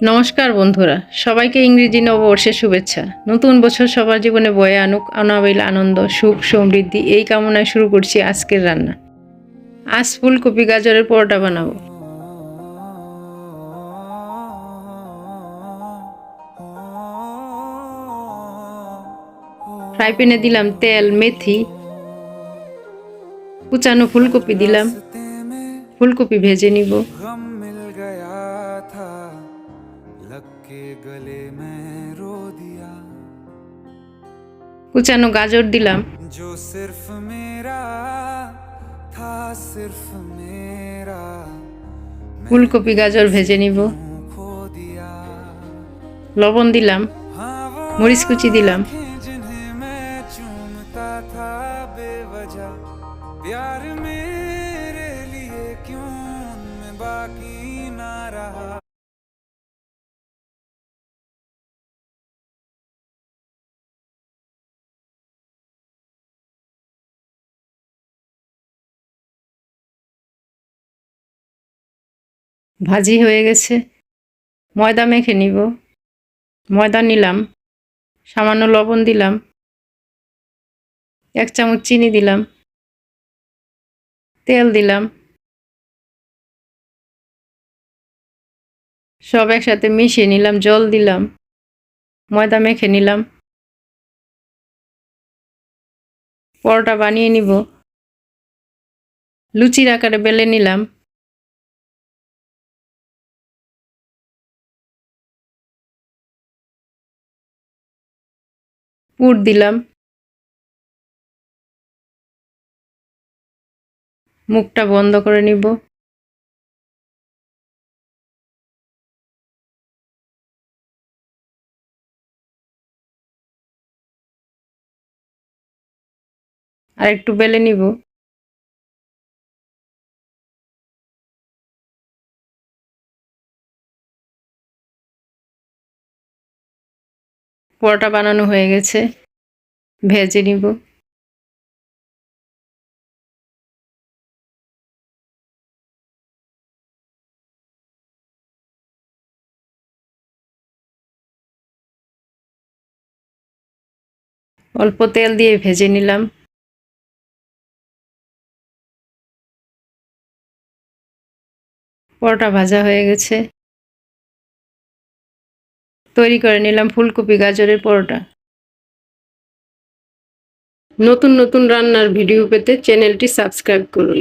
নমস্কার বন্ধুরা, সবাইকে ইংরেজি নববর্ষের শুভেচ্ছা। নতুন বছর সবার জীবনে বয়ে আনুক অনাবিল আনন্দ, সুখ, সমৃদ্ধি এই কামনায় শুরু করছি আজকের রান্না। আজ ফুলকপি গাজরের পরোটা বানাবো। ফ্রাই প্যানে দিলাম তেল, মেথি, কুচানো ফুলকপি দিলাম। ফুলকপি ভেজে নিব। কুচানো গাজর দিলাম। ফুলকপি গাজর ভেজে নিব। লবণ দিলাম, মরিচ কুচি দিলাম। ভাজি হয়ে গেছে, ময়দা মেখে নিব। ময়দা নিলাম, সামান্য লবণ দিলাম, 1 চামচ চিনি দিলাম, তেল দিলাম। সব একসাথে মিশিয়ে নিলাম, জল দিলাম, ময়দা মেখে নিলাম। পরোটা বানিয়ে নিব। লুচির আকারে বেলে নিলাম। পুর দিলাম। মুখটা বন্ধ করে নিব। আর একটু বেলে নিব। পরোটা বানানো হয়ে গেছে, ভেজে নিব। অল্প তেল দিয়ে ভেজে নিলাম। পরোটা ভাজা হয়ে গেছে, তৈরি করে নিলাম ফুলকপি গাজরের পরোটা। নতুন নতুন রান্নার ভিডিও পেতে চ্যানেলটি সাবস্ক্রাইব করুন।